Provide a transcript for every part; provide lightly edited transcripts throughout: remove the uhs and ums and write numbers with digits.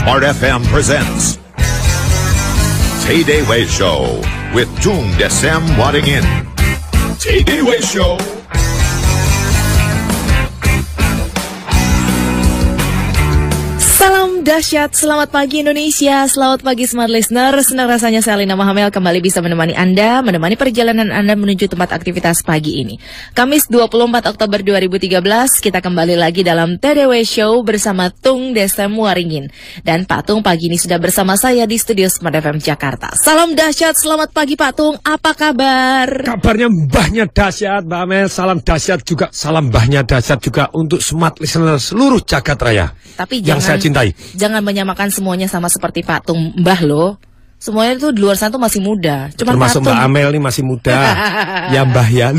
Smart FM presents Tay Day Way Show with Tung Desem Waddingin. Tay Day Way Show. Salam dahsyat, selamat pagi Indonesia, selamat pagi Smart Listener. Senang rasanya saya Lina Mahamel kembali bisa menemani Anda, menemani perjalanan Anda menuju tempat aktivitas pagi ini. Kamis 24 Oktober 2013, kita kembali lagi dalam TDW Show bersama Tung Desem Waringin. Dan Pak Tung pagi ini sudah bersama saya di studio Smart FM Jakarta. Salam dahsyat, selamat pagi Pak Tung, apa kabar? Kabarnya mbahnya dahsyat Mbak Amel, salam dahsyat juga, salam mbahnya dahsyat juga untuk Smart Listener seluruh jagat raya. Tapi yang saya cintai. Jangan menyamakan semuanya sama seperti Pak Tung, Mbah loh. Semuanya itu di luar sana tuh masih muda. Cuma termasuk Mbak Amel ini masih muda. Ya Mbah ya.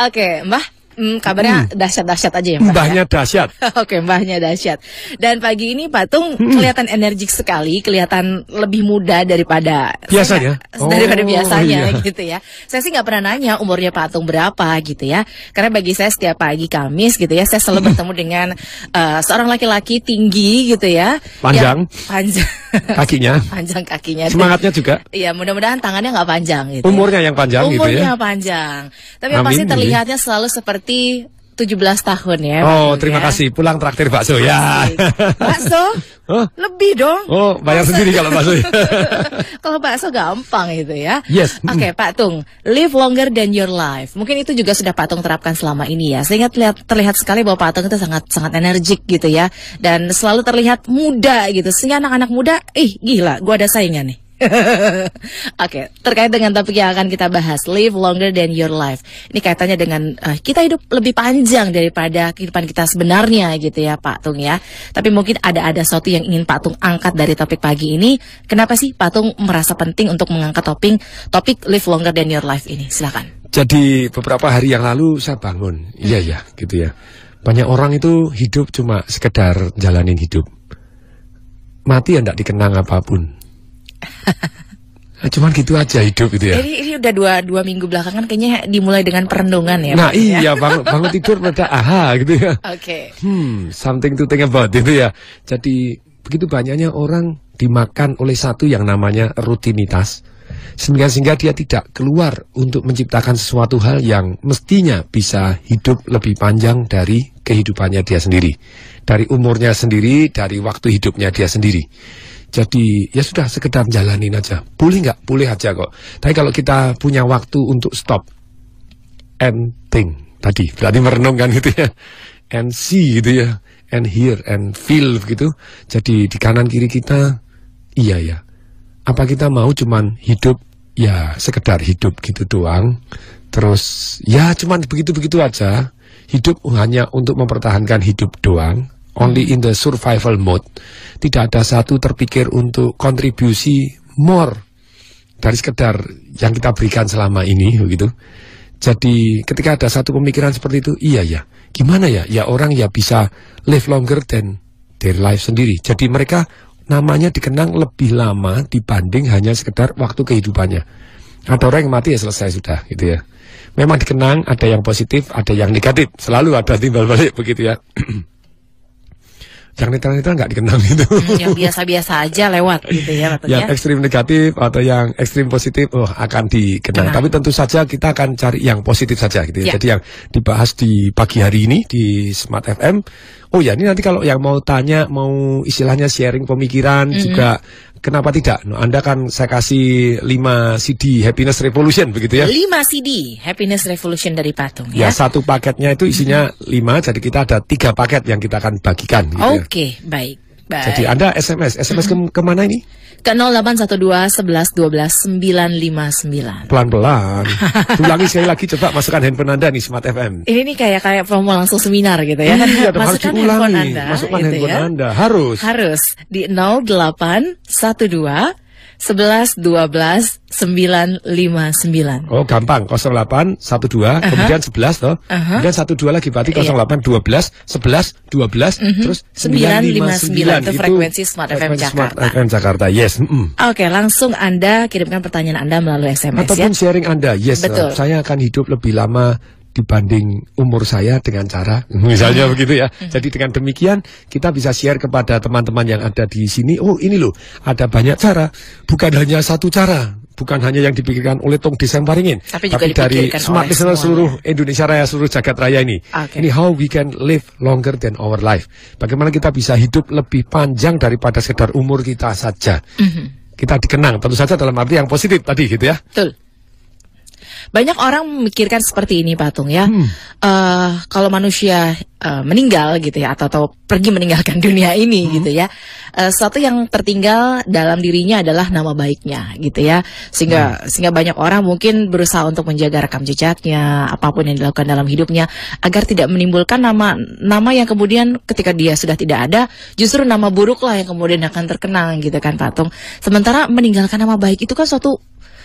Oke, Mbah. Kabarnya dahsyat-dahsyat aja ya Mbak? Mbahnya dahsyat. Oke, mbahnya dahsyat. Dan pagi ini Pak Tung kelihatan energik sekali, kelihatan lebih muda daripada biasanya. Daripada biasanya iya. gitu ya. Saya sih nggak pernah nanya umurnya Pak Tung berapa gitu ya. Karena bagi saya setiap pagi Kamis gitu ya, saya selalu bertemu dengan seorang laki-laki tinggi gitu ya. Panjang. Panjang. Kakinya. Panjang kakinya. Semangatnya juga. Iya, mudah-mudahan tangannya nggak panjang gitu. Umurnya yang panjang gitu ya. Umurnya panjang. Tapi yang pasti terlihatnya selalu seperti 17 tahun ya. Oh, terima kasih. Pulang traktir bakso ya. Bakso? Lebih dong. Oh, bayar sendiri kalau bakso. Kalau bakso gampang gitu ya. Yes. Oke, Pak Tung, live longer than your life. Mungkin itu juga sudah Pak Tung terapkan selama ini ya. Sehingga terlihat sekali bahwa Pak Tung itu sangat energik gitu ya. Dan selalu terlihat muda gitu. Sehingga anak-anak muda, gila, gua ada saingan nih. Oke, terkait dengan topik yang akan kita bahas, live longer than your life. Ini kaitannya dengan kita hidup lebih panjang daripada kehidupan kita sebenarnya gitu ya Pak Tung ya. Tapi mungkin ada sesuatu yang ingin Pak Tung angkat dari topik pagi ini. Kenapa sih Pak Tung merasa penting untuk mengangkat topik live longer than your life ini? Silakan. Jadi beberapa hari yang lalu saya bangun, iya gitu ya. Banyak orang itu hidup cuma sekedar jalanin hidup. Mati ya enggak dikenang apapun. Cuman gitu aja hidup gitu ya. Ini udah dua minggu belakangan kayaknya dimulai dengan perenungan ya. Nah iya, bangun tidur pada gitu ya. Oke. Something to think about gitu ya. Jadi begitu banyaknya orang dimakan oleh satu yang namanya rutinitas, sehingga dia tidak keluar untuk menciptakan sesuatu hal yang mestinya bisa hidup lebih panjang dari kehidupannya dia sendiri, dari umurnya sendiri, dari waktu hidupnya dia sendiri. Jadi ya sudah, sekedar jalanin aja. Boleh nggak? Boleh aja kok. Tapi kalau kita punya waktu untuk stop and think, tadi berarti merenungkan gitu ya, and see gitu ya, and hear and feel gitu. Jadi di kanan kiri kita, iya ya, apa kita mau cuman hidup ya sekedar hidup gitu doang. Terus ya cuman begitu-begitu aja. Hidup hanya untuk mempertahankan hidup doang. Only in the survival mode. Tidak ada satu terpikir untuk kontribusi more dari sekedar yang kita berikan selama ini begitu. Jadi ketika ada satu pemikiran seperti itu, iya ya, gimana ya? Ya orang ya bisa live longer than their life sendiri. Jadi mereka namanya dikenang lebih lama dibanding hanya sekedar waktu kehidupannya. Ada orang yang mati ya selesai sudah gitu ya. Memang dikenang, ada yang positif, ada yang negatif. Selalu ada timbal balik begitu ya. Yang netral-netral nggak dikenang gitu. Yang biasa-biasa aja lewat gitu ya. Yang ekstrim negatif atau yang ekstrim positif akan dikenang. Tapi tentu saja kita akan cari yang positif saja gitu ya. Jadi yang dibahas di pagi hari ini di Smart FM. Oh ya, ini nanti kalau yang mau tanya, mau istilahnya sharing pemikiran juga, kenapa tidak? Anda kan saya kasih 5 CD Happiness Revolution begitu ya. 5 CD Happiness Revolution dari Pak Tung ya. Ya, satu paketnya itu isinya 5, jadi kita ada 3 paket yang kita akan bagikan gitu. Oke, baik. Jadi Anda SMS kemana ini? Ke 0812 11 12 959. Pelan-pelan. Ulangi sekali lagi, coba masukkan handphone Anda nih Smart FM. Ini nih kayak promo langsung seminar gitu ya. Iya, masukkan harus handphone Anda. Masukkan gitu handphone ya. Anda. Harus Di 0812 11 12 959. Oh gampang, 0812 kemudian 11 toh, kemudian 12 lagi berarti 08 12 11 12 terus 959 itu frekuensi Smart FM Jakarta. Smart FM Jakarta, yes. Oke, langsung Anda kirimkan pertanyaan Anda melalui SMS ataupun sharing Anda, yes. Betul. Saya akan hidup lebih lama dibanding umur saya dengan cara misalnya begitu ya. Jadi dengan demikian kita bisa share kepada teman-teman yang ada di sini. Oh ini loh, ada banyak cara, bukan hanya satu cara, bukan hanya yang dipikirkan oleh Tung Desem Waringin, tapi dari smart listener seluruh Indonesia Raya, seluruh jagat raya ini. Ini how we can live longer than our life. Bagaimana kita bisa hidup lebih panjang daripada sekedar umur kita saja. Kita dikenang, tentu saja dalam arti yang positif tadi gitu ya. Betul. Banyak orang memikirkan seperti ini, Pak Tung ya. Kalau manusia meninggal gitu ya, atau pergi meninggalkan dunia ini gitu ya, sesuatu yang tertinggal dalam dirinya adalah nama baiknya gitu ya. Sehingga banyak orang mungkin berusaha untuk menjaga rekam jejaknya, apapun yang dilakukan dalam hidupnya, agar tidak menimbulkan nama yang kemudian ketika dia sudah tidak ada, justru nama buruk lah yang kemudian akan terkenang gitu kan, Pak Tung. Sementara meninggalkan nama baik itu kan suatu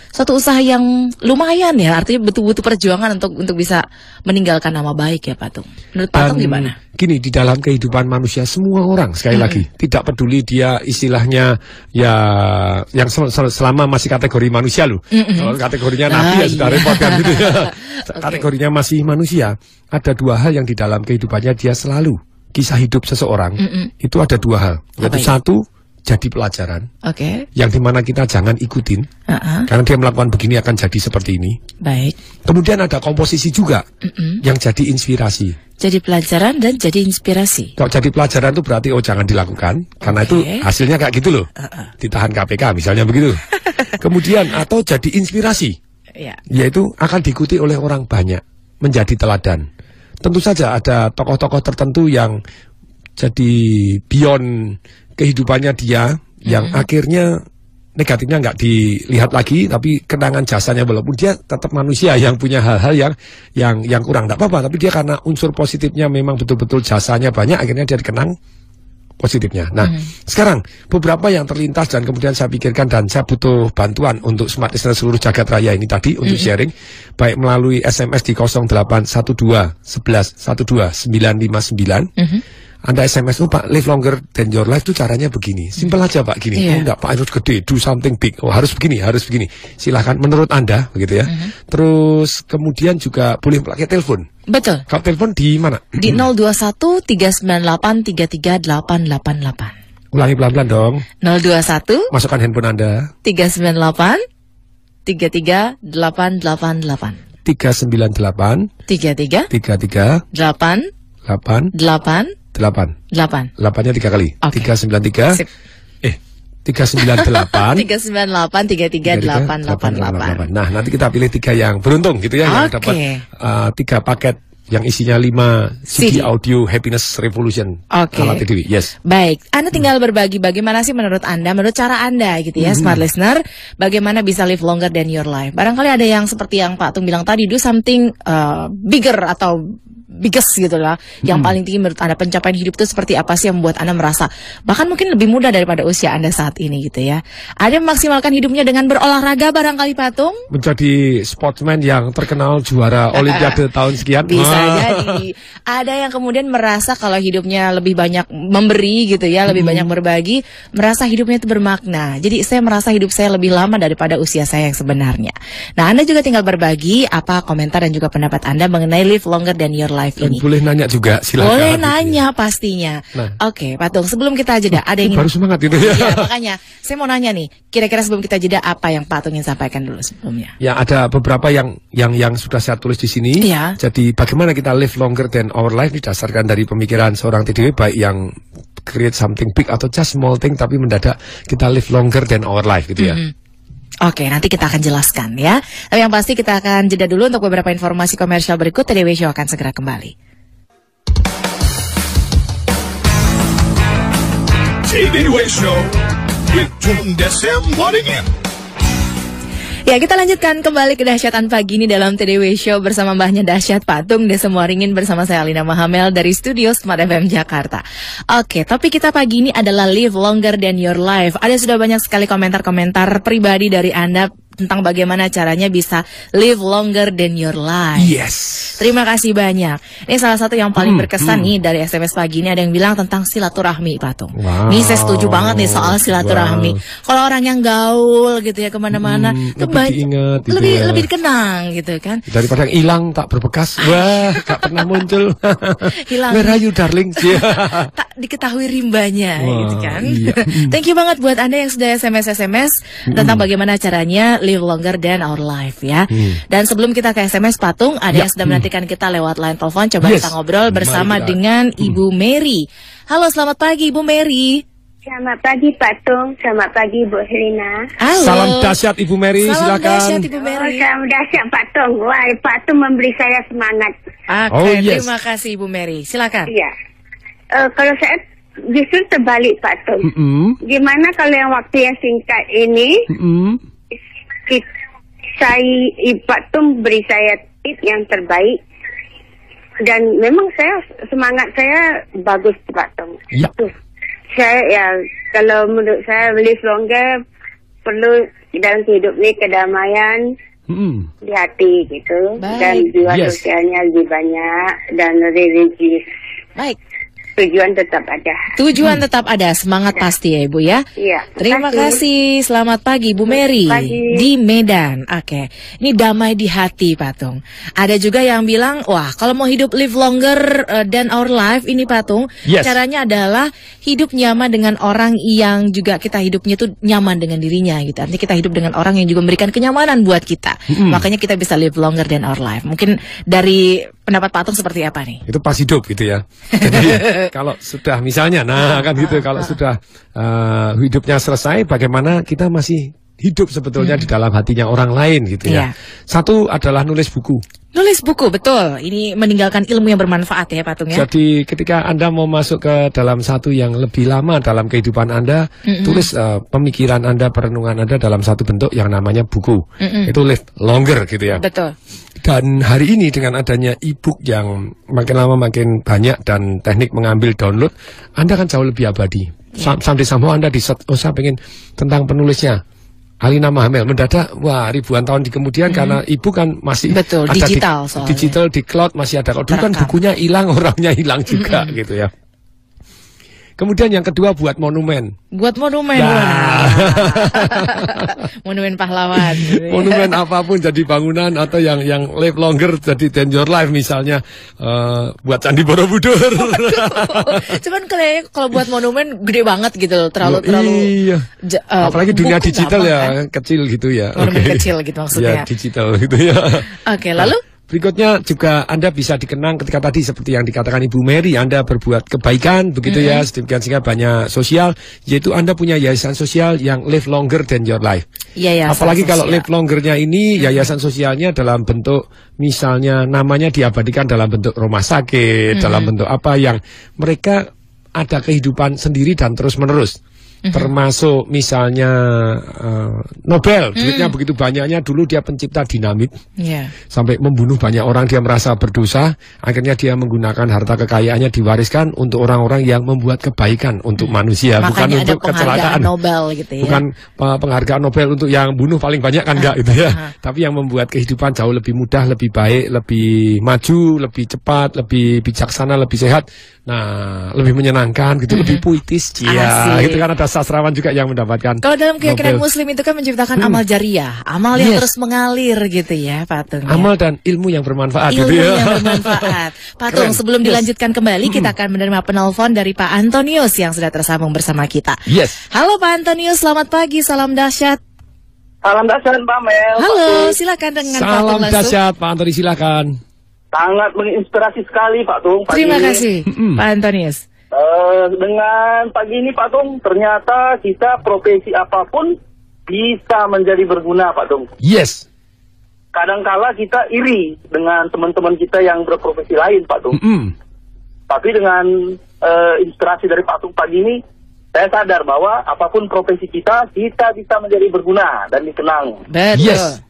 usaha yang lumayan ya, artinya butuh perjuangan untuk bisa meninggalkan nama baik ya, Pak Tung. Menurut Pak Tung gimana? Gini, di dalam kehidupan manusia semua orang sekali lagi tidak peduli dia istilahnya ya yang selama masih kategori manusia loh. Kalau kategorinya nabi ya sudah repot kan gitu ya. Kategorinya masih manusia. Ada dua hal yang di dalam kehidupannya dia selalu, kisah hidup seseorang itu ada dua hal. Yaitu satu, jadi pelajaran, yang dimana kita jangan ikutin, karena dia melakukan begini akan jadi seperti ini. Baik. Kemudian ada komposisi juga, yang jadi inspirasi. Jadi pelajaran dan jadi inspirasi. Kalau jadi pelajaran itu berarti jangan dilakukan, karena itu hasilnya kayak gitu loh, ditahan KPK misalnya begitu. Kemudian atau jadi inspirasi, yaitu akan diikuti oleh orang banyak, menjadi teladan. Tentu saja ada tokoh-tokoh tertentu yang jadi beyond kehidupannya dia, yang akhirnya negatifnya nggak dilihat lagi, tapi kenangan jasanya walaupun dia tetap manusia yang punya hal-hal yang kurang, nggak apa-apa, tapi dia karena unsur positifnya memang betul-betul jasanya banyak, akhirnya dia dikenang positifnya. Nah, sekarang beberapa yang terlintas dan kemudian saya pikirkan dan saya butuh bantuan untuk smart listener seluruh jagat raya ini tadi untuk sharing, baik melalui SMS di 0812 11 12 959. Anda SMS, Pak, live longer than your life itu caranya begini. Simpel aja, Pak, gini. Oh enggak, Pak, harus gede, do something big. Oh harus begini, harus begini. Silahkan menurut Anda, begitu ya. Terus kemudian juga boleh pakai telepon. Betul. Kalau telepon di mana? Di 021 398 33888. Ulangi pelan-pelan dong. 021. Masukkan handphone Anda. 398 33888. 398 33 8 8 8-nya 3 kali. 393 398 398 Nah, nanti kita pilih 3 yang beruntung gitu ya, yang dapat 3 paket yang isinya 5 CD audio Happiness Revolution ala TDW. Yes. Baik, Anda tinggal berbagi bagaimana sih menurut Anda, menurut cara Anda gitu ya, smart listener, bagaimana bisa live longer than your life. Barangkali ada yang seperti yang Pak Tung bilang tadi, do something bigger atau biggest gitu lah, yang paling tinggi menurut Anda. Pencapaian hidup itu seperti apa sih yang membuat Anda merasa bahkan mungkin lebih mudah daripada usia Anda saat ini gitu ya. Ada yang memaksimalkan hidupnya dengan berolahraga barangkali, Pak Tung? Menjadi sportsman yang terkenal juara Olimpiade tahun sekian. Bisa jadi. Ada yang kemudian merasa kalau hidupnya lebih banyak memberi gitu ya, lebih banyak berbagi, merasa hidupnya itu bermakna. Jadi saya merasa hidup saya lebih lama daripada usia saya yang sebenarnya. Nah, Anda juga tinggal berbagi apa komentar dan juga pendapat Anda mengenai live longer than your life ini. Boleh nanya juga, silakan. Boleh nanya pastinya. Nah. Oke, Pak Tung, sebelum kita jeda, ada yang baru semangat itu ya. Iya, makanya saya mau nanya nih, kira-kira sebelum kita jeda apa yang Pak Tung ingin sampaikan dulu sebelumnya? Ya, ada beberapa yang sudah saya tulis di sini. Iya. Jadi bagaimana kita live longer than our life didasarkan dari pemikiran seorang TDW, baik yang create something big atau just small thing, tapi mendadak kita live longer than our life gitu ya. Oke, nanti kita akan jelaskan ya. Tapi yang pasti kita akan jeda dulu untuk beberapa informasi komersial berikut. TDW Show akan segera kembali. TDW Show with Tung Desem Waringin. Ya, kita lanjutkan kembali ke Dahsyatan Pagi ini dalam TDW Show bersama Mbahnya Dahsyat, Pak Tung Desem Waringin, bersama saya Alina Mahamel dari studio Smart FM Jakarta. Oke, topik kita pagi ini adalah live longer than your life. Ada sudah banyak sekali komentar-komentar pribadi dari Anda tentang bagaimana caranya bisa live longer than your life. Yes. Terima kasih banyak. Ini salah satu yang paling berkesan nih dari SMS pagi ini, ada yang bilang tentang silaturahmi, Patung. Wow. Nih saya setuju banget nih soal silaturahmi. Kalau orang yang gaul gitu ya kemana-mana, lebih diingat, gitu lebih dikenang gitu kan. Daripada yang hilang tak berbekas, wah, gak pernah muncul. Hilang. Where are you, darling? Tak diketahui rimbanya, gitu kan. Iya. Thank you banget buat Anda yang sudah SMS tentang bagaimana caranya live longer than our life ya. Dan sebelum kita ke SMS, Patung, ada yang sudah menantikan kita lewat line telepon. Coba kita ngobrol bersama dengan Ibu Mary. Halo, selamat pagi Ibu Mary. Selamat pagi Pak Tung, selamat pagi Bu Helena. Halo. Salam dahsyat Ibu Mary, Salam silakan. dahsyat Ibu Mary. Salam dahsyat Pak Tung. Wah, Pak Tung memberi saya semangat. Oke, terima kasih Ibu Mary. Silakan. Iya. Kalau saya justru terbalik Pak Tung. Gimana kalau yang waktu yang singkat ini, Pak Tung beri saya tips yang terbaik. Dan memang semangat saya bagus Pak Tung. Ya. Saya kalau menurut saya live longer perlu dalam hidup ni kedamaian di hati gitu. Baik. Dan jiwa sosialnya lebih banyak dan religius. Baik. Tujuan tetap ada. Tujuan tetap ada, semangat pasti ya Ibu ya. Iya. Terima kasih. Selamat pagi Bu Mary di Medan. Oke. Ini damai di hati Patung. Ada juga yang bilang, wah kalau mau hidup live longer than our life ini Patung, caranya adalah hidup nyaman dengan orang yang juga kita hidupnya tuh nyaman dengan dirinya gitu. Artinya kita hidup dengan orang yang juga memberikan kenyamanan buat kita. Makanya kita bisa live longer than our life. Mungkin dari pendapat Patung seperti apa nih? Itu pas hidup gitu ya. Jadi kalau sudah misalnya, kan gitu, kalau sudah hidupnya selesai, bagaimana kita masih hidup sebetulnya di dalam hatinya orang lain gitu ya. Satu adalah nulis buku. Nulis buku, betul. Ini meninggalkan ilmu yang bermanfaat ya Patung ya. Jadi ketika Anda mau masuk ke dalam satu yang lebih lama dalam kehidupan Anda, tulis pemikiran Anda, perenungan Anda dalam satu bentuk yang namanya buku. Itu live longer gitu ya. Betul. Dan hari ini dengan adanya e-book yang makin lama makin banyak dan teknik mengambil download, Anda kan jauh lebih abadi. Sampai somehow Anda saya pengen tentang penulisnya Alina Mahamel, mendadak wah ribuan tahun di kemudian karena e-book kan masih betul, ada digital di cloud masih ada. Kalau dulu kan bukunya hilang, orangnya hilang juga gitu ya. Kemudian yang kedua buat monumen. Buat monumen. Monumen pahlawan. Monumen apapun, jadi bangunan atau yang live longer jadi than your life misalnya buat Candi Borobudur. Cuman kalau buat monumen gede banget gitu, terlalu iya. Apalagi dunia digital ya, kecil gitu ya. Monumen kecil gitu maksudnya. Ya, digital gitu ya. Oke, lalu berikutnya juga Anda bisa dikenang ketika tadi seperti yang dikatakan Ibu Mary, Anda berbuat kebaikan begitu ya, sehingga banyak sosial, yaitu Anda punya yayasan sosial yang live longer than your life. Apalagi kalau live longernya ini yayasan sosialnya dalam bentuk misalnya namanya diabadikan dalam bentuk rumah sakit, dalam bentuk apa yang mereka ada kehidupan sendiri dan terus menerus. Termasuk misalnya Nobel, duitnya begitu banyaknya, dulu dia pencipta dinamit, sampai membunuh banyak orang, dia merasa berdosa, akhirnya dia menggunakan harta kekayaannya diwariskan untuk orang-orang yang membuat kebaikan untuk manusia. Makanya bukan untuk kecelakaan Nobel gitu ya. Bukan penghargaan Nobel untuk yang bunuh paling banyak kan enggak gitu ya. Tapi yang membuat kehidupan jauh lebih mudah, lebih baik, lebih maju, lebih cepat, lebih bijaksana, lebih sehat. Nah, lebih menyenangkan gitu, lebih puitis, gitu kan. Ada sastrawan juga yang mendapatkan. Kalau dalam keyakinan Muslim itu kan menciptakan amal jariah, amal yang terus mengalir gitu ya, Patung. Amal dan ilmu yang bermanfaat. Ilmu gitu ya. yang bermanfaat. Patung, sebelum dilanjutkan kembali, kita akan menerima penelpon dari Pak Antonius yang sudah tersambung bersama kita. Halo Pak Antonius, selamat pagi, salam dahsyat. Salam dahsyat Mbak Mel. Halo, silakan dengan Pak Salam dahsyat Pak Antonius, silakan. Sangat menginspirasi sekali Pak Tung. Terima kasih Pak Antonius. Dengan pagi ini Pak Tung, ternyata kita profesi apapun bisa menjadi berguna Pak Tung. Kadangkala kita iri dengan teman-teman kita yang berprofesi lain Pak Tung. Tapi dengan inspirasi dari Pak Tung pagi ini, saya sadar bahwa apapun profesi kita bisa menjadi berguna dan dikenang. Betul.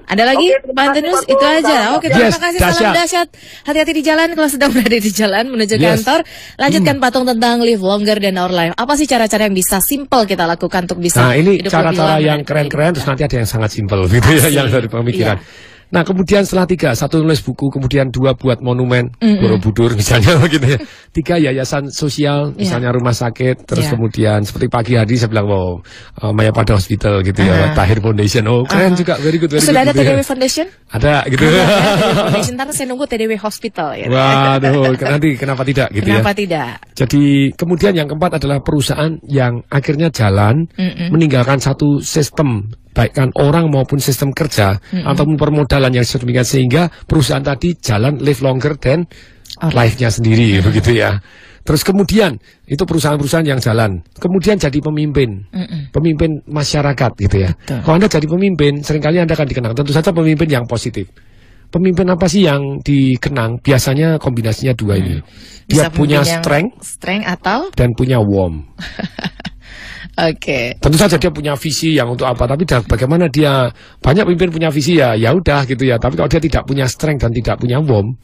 Ada lagi, Pak Antonius? Itu aja. Oke, terima kasih. Salam dahsyat. Hati-hati di jalan kalau sedang berada di jalan menuju kantor. Lanjutkan Patung tentang live longer than our life. Apa sih cara-cara yang bisa simple kita lakukan untuk bisa ini cara-cara yang keren-keren, terus nanti ada yang sangat simple gitu ya, yang dari pemikiran. Nah, kemudian setelah 3, 1 nulis buku, kemudian 2 buat monumen Borobudur misalnya gitu ya. 3 yayasan sosial, misalnya rumah sakit, terus kemudian seperti pagi hari saya bilang Mayapada Hospital gitu ya, Tahir Foundation. Keren juga, very good. Sudah ada TDW Foundation? Ada gitu. TDW Foundation, ntar saya nunggu TDW Hospital ya. Waduh, nanti kenapa tidak gitu kenapa tidak? Jadi kemudian yang keempat adalah perusahaan yang akhirnya jalan meninggalkan satu sistem, baik kan orang maupun sistem kerja ataupun permodalan yang sedemikian sehingga perusahaan tadi jalan live longer than life-nya sendiri begitu ya. Terus kemudian itu perusahaan-perusahaan yang jalan, kemudian jadi pemimpin masyarakat gitu ya. Kalau Anda jadi pemimpin, seringkali Anda akan dikenang. Tentu saja pemimpin yang positif. Pemimpin apa sih yang dikenang? Biasanya kombinasinya 2 ini. Dia punya strength atau dan punya warmth. Oke. Tentu saja dia punya visi yang untuk apa, tapi bagaimana dia, banyak pemimpin punya visi ya udah gitu ya. Tapi kalau dia tidak punya strength dan tidak punya warmth,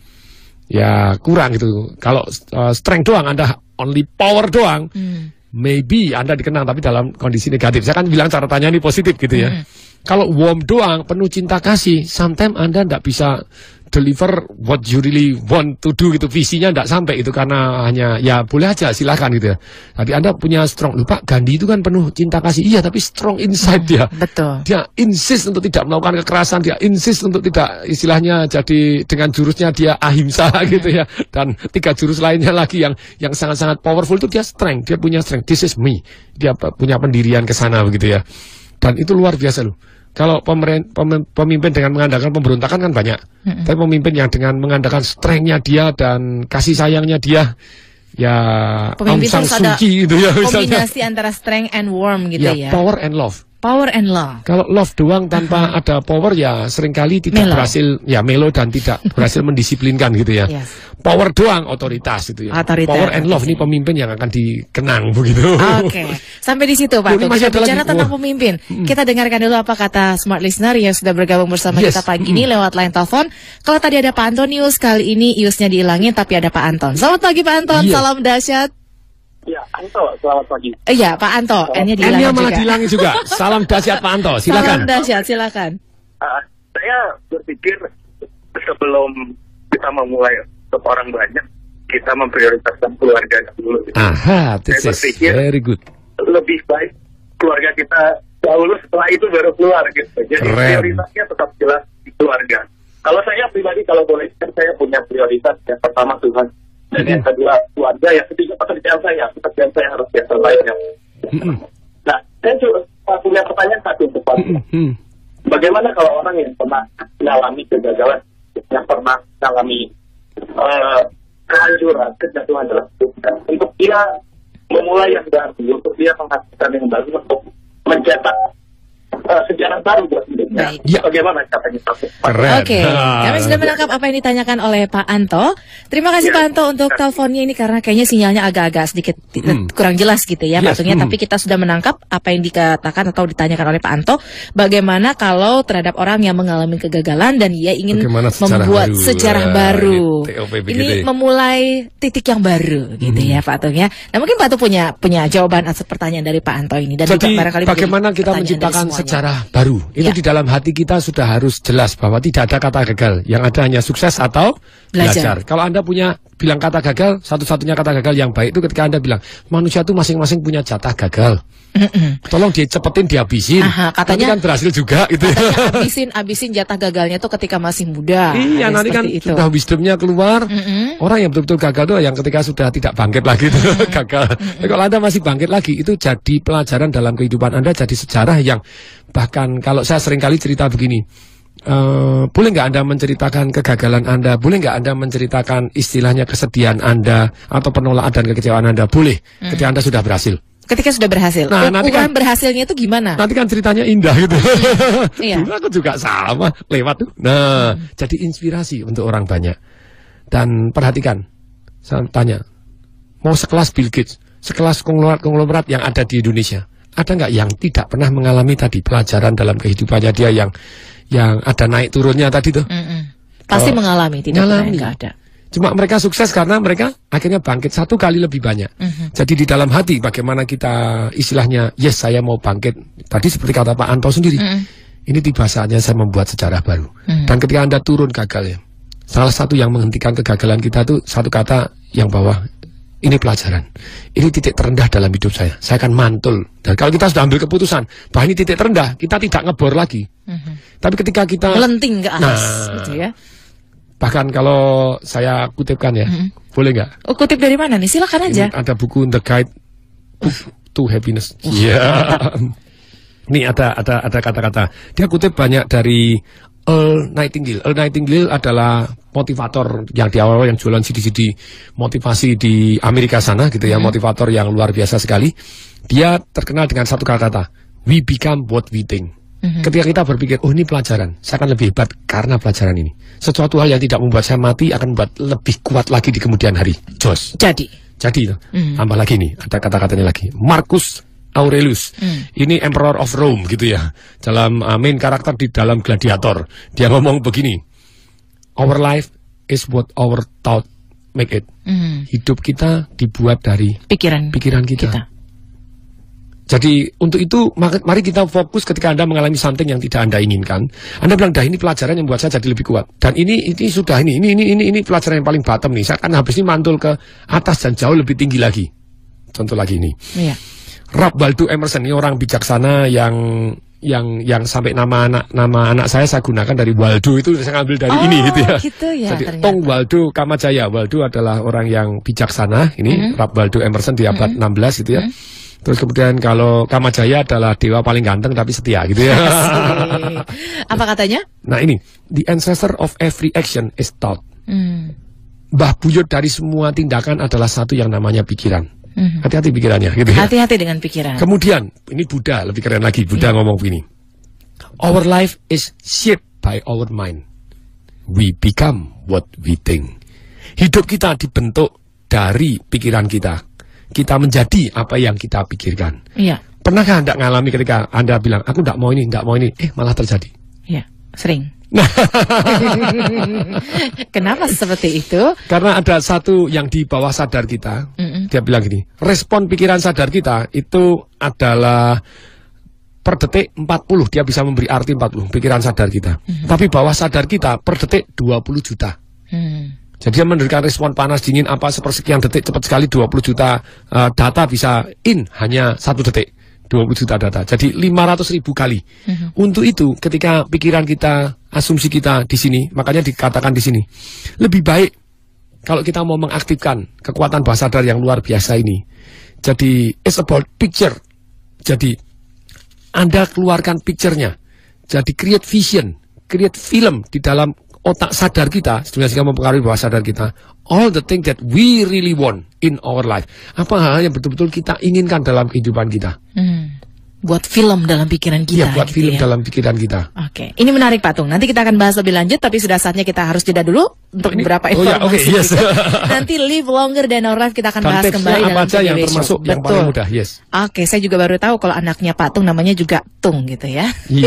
ya kurang gitu. Kalau strength doang, Anda only power doang, maybe Anda dikenang tapi dalam kondisi negatif. Saya kan bilang cara tanya ini positif gitu ya. Kalau warmth doang, penuh cinta kasih, sometimes Anda tidak bisa deliver what you really want to do gitu, visinya tidak sampai itu karena hanya ya boleh aja silakan gitu ya. Tapi Anda punya strong, lupa Gandhi itu kan penuh cinta kasih, iya tapi strong inside dia. Betul. Dia insist untuk tidak melakukan kekerasan, dia insist untuk tidak istilahnya jadi dengan jurusnya dia ahimsa gitu ya. Dan 3 jurus lainnya lagi yang sangat-sangat powerful itu dia strength, dia punya strength. This is me. Dia punya pendirian ke sana begitu ya. Dan itu luar biasa loh. Kalau pemimpin dengan mengandalkan pemberontakan kan banyak, tapi pemimpin yang dengan mengandalkan strength-nya dia dan kasih sayangnya dia, ya Aung San Suu Kyi gitu ya. Kombinasi antara strength and warmth gitu ya. Power and love. Power and love. Kalau love doang tanpa ada power ya seringkali tidak berhasil, ya melo dan tidak berhasil mendisiplinkan gitu ya. Power doang otoritas gitu ya. Power and love ini pemimpin yang akan dikenang begitu. Oke. Sampai di situ Pak. Kita bicara tentang pemimpin. Kita dengarkan dulu apa kata smart listener yang sudah bergabung bersama kita pagi ini lewat line telepon. Kalau tadi ada Pak Antonius, kali ini iusnya dihilangin tapi ada Pak Anton. Selamat pagi Pak Anton, salam dahsyat. Ya, Anto, selamat pagi. Iya, Pak Anto, N-nya dilangin juga. Salam dahsyat Pak Anto, silakan. Salam dahsyat, silakan. Saya berpikir sebelum kita memulai untuk orang banyak, kita memprioritaskan keluarga dulu. This is very good. Lebih baik keluarga kita dahulu, setelah itu baru keluar gitu. Jadi prioritasnya tetap jelas di keluarga. Kalau saya pribadi, kalau boleh, saya punya prioritas yang pertama Tuhan. Dan yang kedua keluarga, yang ketiga pekerjaan saya harus yang terbaik. Nah, saya juga punya pertanyaan satu untuk Pak. Bagaimana kalau orang yang pernah mengalami kegagalan, yang pernah mengalami kehancuran, kejatuhan dalam hidup, untuk dia memulai yang baru, untuk dia menghasilkan yang baru, untuk mencetak sejarah baru buat hidupnya. Bagaimana caranya? Oke, kami sudah menangkap apa yang ditanyakan oleh Pak Anto. Terima kasih Pak Anto untuk teleponnya ini karena kayaknya sinyalnya agak-agak sedikit kurang jelas gitu ya patungnya. Tapi kita sudah menangkap apa yang dikatakan atau ditanyakan oleh Pak Anto. Bagaimana kalau terhadap orang yang mengalami kegagalan dan ia ingin membuat sejarah baru. Ini memulai titik yang baru gitu ya Pak Tung ya. Nah mungkin Pak Tung punya jawaban atas pertanyaan dari Pak Anto ini. Dan jadi bagaimana kita menciptakan sejarah baru itu di dalam hati kita sudah harus jelas bahwa tidak ada kata gagal, yang ada hanya sukses atau belajar. Kalau Anda bilang kata gagal, satu-satunya kata gagal yang baik itu ketika Anda bilang manusia itu masing-masing punya jatah gagal. Tolong dicepetin, dihabisin. Katanya kan berhasil juga gitu. Habisin jatah gagalnya itu ketika masih muda. Iya, nanti kan itu sudah wisdomnya keluar. Orang yang betul-betul gagal itu yang ketika sudah tidak bangkit lagi itu gagal. Tapi kalau Anda masih bangkit lagi, itu jadi pelajaran dalam kehidupan Anda, jadi sejarah yang bahkan kalau saya seringkali cerita begini. Boleh nggak Anda menceritakan kegagalan Anda? Boleh nggak Anda menceritakan istilahnya kesedihan Anda atau penolakan dan kekecewaan Anda? Boleh, ketika Anda sudah berhasil. Ketika sudah berhasil. Nah, nanti kan berhasilnya itu gimana? Nanti kan ceritanya indah gitu. Dulu aku juga sama lewat tuh. Nah, jadi inspirasi untuk orang banyak. Dan perhatikan, saya tanya, mau sekelas Bill Gates, sekelas konglomerat yang ada di Indonesia, ada nggak yang tidak pernah mengalami tadi pelajaran dalam kehidupannya dia yang ada naik turunnya tadi tuh? Pasti mengalami, tidak pernah nggak ada. Cuma mereka sukses karena mereka akhirnya bangkit 1 kali lebih banyak. Jadi di dalam hati bagaimana kita istilahnya, yes saya mau bangkit. Tadi seperti kata Pak Anto sendiri, ini tiba saatnya saya membuat sejarah baru. Dan ketika Anda turun gagal ya, salah satu yang menghentikan kegagalan kita tuh satu kata yang bawah. Ini pelajaran, ini titik terendah dalam hidup saya akan mantul. Dan kalau kita sudah ambil keputusan bahwa ini titik terendah, kita tidak ngebor lagi. Tapi ketika kita melenting ke atas, gitu ya. Bahkan kalau saya kutipkan ya, boleh nggak? Oh, kutip dari mana nih? Silakan aja. Ini ada buku The Guide to Happiness. Iya. Ini ada kata-kata. Dia kutip banyak dari Earl Nightingale. Earl Nightingale adalah motivator yang di awal yang jualan CD-CD motivasi di Amerika sana gitu ya, motivator yang luar biasa sekali. Dia terkenal dengan satu kata-kata, we become what we think. Ketika kita berpikir, oh ini pelajaran, saya akan lebih hebat karena pelajaran ini. Sesuatu hal yang tidak membuat saya mati akan membuat lebih kuat lagi di kemudian hari. Jos. Jadi tambah lagi nih, ada kata-katanya lagi. Marcus Aurelius, ini Emperor of Rome gitu ya, dalam main karakter di dalam Gladiator. Dia ngomong begini, our life is what our thought make it. Hidup kita dibuat dari pikiran kita. Jadi untuk itu mari kita fokus ketika Anda mengalami something yang tidak Anda inginkan. Anda bilang, dah ini pelajaran yang buat saya jadi lebih kuat. Dan ini sudah ini pelajaran yang paling bottom nih. Saya akan habis ini mantul ke atas dan jauh lebih tinggi lagi. Contoh lagi ini. Iya. Ralph Waldo Emerson ini orang bijaksana yang sampai nama anak saya gunakan dari Waldo, itu saya ngambil dari ini gitu ya. Gitu ya. Jadi Tong Waldo Kamajaya. Waldo adalah orang yang bijaksana. Ini Ralph Waldo Emerson di abad 16 gitu ya. Terus kemudian kalau Kamajaya adalah dewa paling ganteng tapi setia gitu ya. Apa katanya? Nah ini, the ancestor of every action is thought. Mbah buyut dari semua tindakan adalah satu yang namanya pikiran. Hati-hati pikirannya gitu ya. Hati-hati dengan pikiran. Kemudian ini Buddha, lebih keren lagi. Buddha ngomong begini, our life is shaped by our mind. We become what we think. Hidup kita dibentuk dari pikiran kita. Kita menjadi apa yang kita pikirkan. Iya. Pernahkah Anda ngalami ketika Anda bilang, aku tidak mau ini, malah terjadi? Iya, sering. Kenapa seperti itu? Karena ada satu yang di bawah sadar kita. Dia bilang gini, respon pikiran sadar kita itu adalah per detik 40. Dia bisa memberi arti 40, pikiran sadar kita. Tapi bawah sadar kita per detik 20 juta. Jadi dia memberikan respon panas dingin apa sepersekian detik, cepat sekali 20 juta data bisa in hanya 1 detik. 20 juta data, jadi 500.000 kali. Untuk itu, ketika pikiran kita, asumsi kita di sini, makanya dikatakan di sini, lebih baik kalau kita mau mengaktifkan kekuatan bawah sadar yang luar biasa ini. Jadi, it's about picture. Jadi, Anda keluarkan picture-nya. Jadi, create vision, create film di dalam otak sadar kita, sehingga mempengaruhi bawah sadar kita. All the things that we really want in our life. Apa hal yang betul-betul kita inginkan dalam kehidupan kita. Buat film dalam pikiran kita. Iya, buat gitu film dalam pikiran kita. Oke, ini menarik Pak Tung. Nanti kita akan bahas lebih lanjut, tapi sudah saatnya kita harus jeda dulu untuk beberapa informasi. Yes. Nanti Live Longer dan Our Life kita akan bahas kembali dalam apa yang termasuk Show. Yang paling mudah, yes. Oke, saya juga baru tahu kalau anaknya Pak Tung namanya juga Tung gitu ya. Iya,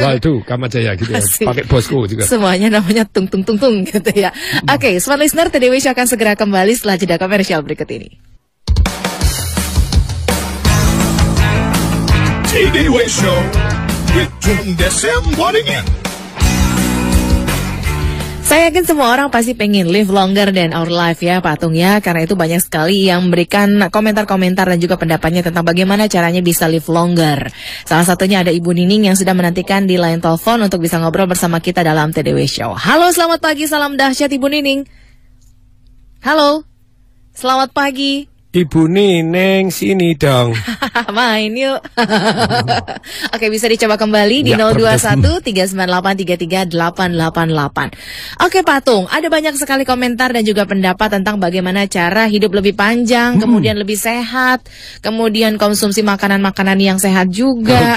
Waldo Kamajaya gitu ya. Pakai bosku juga. Semuanya namanya Tung gitu ya. Oke, smart listener, TDW Show akan segera kembali setelah jeda komersial berikut ini. TDW Show with Tung Desem Waddingin. Saya yakin semua orang pasti pengen live longer than our life ya Pak Tung ya. Karena itu banyak sekali yang memberikan komentar-komentar dan juga pendapatnya tentang bagaimana caranya bisa live longer. Salah satunya ada Ibu Nining yang sudah menantikan di line telepon untuk bisa ngobrol bersama kita dalam TDW Show. Halo, selamat pagi, salam dahsyat Ibu Nining. Halo, selamat pagi. Ibu Nining, sini dong. Main yuk. Oke, bisa dicoba kembali di 021-398-33888. Oke Pak Tung, ada banyak sekali komentar dan juga pendapat tentang bagaimana cara hidup lebih panjang, kemudian lebih sehat, kemudian konsumsi makanan-makanan yang sehat juga,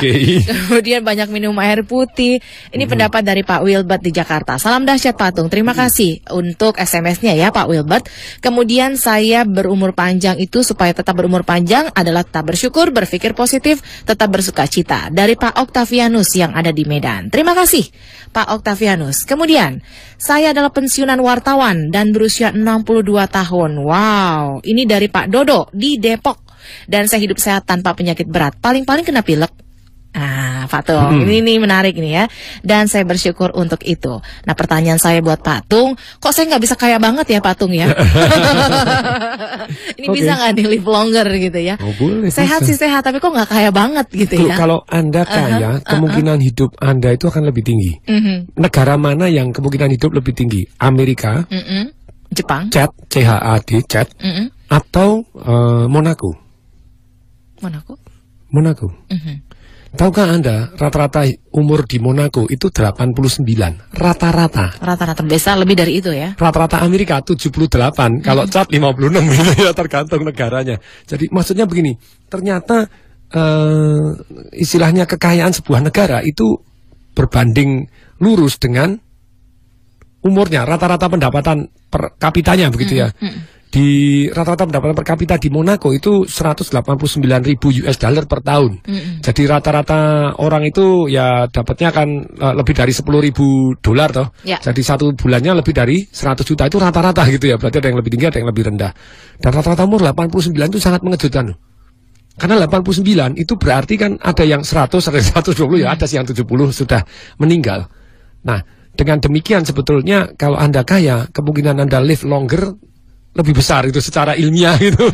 kemudian banyak minum air putih. Ini pendapat dari Pak Wilbert di Jakarta. Salam dahsyat Pak Tung, terima kasih untuk SMS-nya ya Pak Wilbert. Kemudian saya berumur panjang itu supaya tetap berumur panjang adalah tetap bersyukur, berpikir positif, tetap bersukacita. Dari Pak Oktavianus yang ada di Medan. Terima kasih Pak Oktavianus. Kemudian, saya adalah pensiunan wartawan dan berusia 62 tahun. Wow, ini dari Pak Dodo di Depok. Dan saya hidup sehat tanpa penyakit berat. Paling-paling kena pilek. Pak Tung, ini menarik nih ya. Dan saya bersyukur untuk itu. Nah, pertanyaan saya buat Pak Tung, kok saya nggak bisa kaya banget ya Pak Tung ya? Ini bisa nggak nih live longer gitu ya? Boleh, sehat bisa. sih sehat, tapi kok nggak kaya banget gitu ya? Kalau Anda kaya, kemungkinan hidup Anda itu akan lebih tinggi. Negara mana yang kemungkinan hidup lebih tinggi? Amerika, Jepang, CHAD, CHAD, atau Monaco? Monaco. Tahukah Anda rata-rata umur di Monaco itu 89 rata-rata. Rata-rata biasa lebih dari itu ya. Rata-rata Amerika 78, kalau CHAD 56 gitu ya, tergantung negaranya. Jadi maksudnya begini, ternyata istilahnya kekayaan sebuah negara itu berbanding lurus dengan umurnya, rata-rata pendapatan per kapitanya begitu ya. Di rata-rata pendapatan per kapita di Monaco itu 189.000 US dollar per tahun. Jadi rata-rata orang itu ya dapatnya kan lebih dari 10.000 dolar toh. Ya. Jadi satu bulannya lebih dari 100 juta itu rata-rata gitu ya. Berarti ada yang lebih tinggi, ada yang lebih rendah. Dan rata-rata umur 89 itu sangat mengejutkan. Karena 89 itu berarti kan ada yang 100, ada yang 120 ya, ada yang 70 sudah meninggal. Nah, dengan demikian sebetulnya kalau Anda kaya, kemungkinan Anda live longer lebih besar itu secara ilmiah gitu.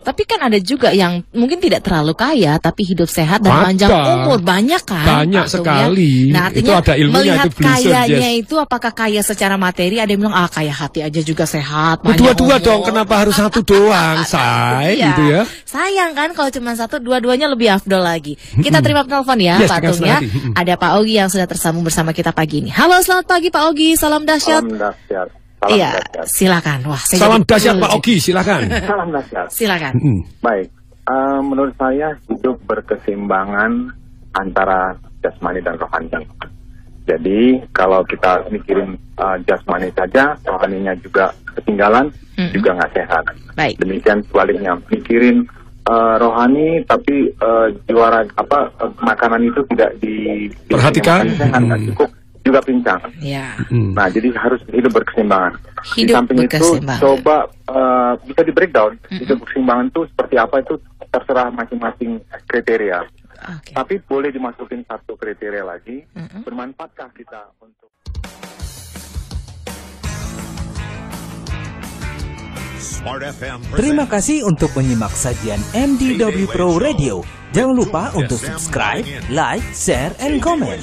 Tapi kan ada juga yang mungkin tidak terlalu kaya tapi hidup sehat dan panjang umur, banyak kan? Banyak sekali. Ya. Nah, artinya itu ada ilmunya, melihat itu kayanya itu apakah kaya secara materi, ada yang bilang kaya hati aja juga sehat. Dua-dua dong, kenapa harus satu doang, say? Gitu ya. Sayang kan kalau cuma satu, dua-duanya lebih afdol lagi. Kita terima penelpon ya, Pak Tung ya. Ada Pak Ogi yang sudah tersambung bersama kita pagi ini. Halo, selamat pagi Pak Ogi, salam dahsyat. Salam dahsyat. Iya, silakan. Wah, salam dahsyat Pak Ogi, silakan. Salam dahsyat. Silakan. Baik, menurut saya hidup berkeseimbangan antara jasmani dan rohani. Jadi kalau kita mikirin jasmani saja, rohaninya juga ketinggalan, juga nggak sehat. Baik. Demikian sebaliknya, mikirin rohani tapi makanan itu tidak diperhatikan, nggak cukup, juga pincang. Ya. Nah, jadi harus hidup berkeseimbangan. Di Hidup samping itu, coba bisa di breakdown. Hidup berkeseimbangan itu seperti apa itu terserah masing-masing kriteria. Okay. Tapi boleh dimasukin satu kriteria lagi. Bermanfaatkah kita untuk... Terima kasih untuk menyimak sajian MDW Pro Radio. Jangan lupa untuk subscribe, like, share, and comment.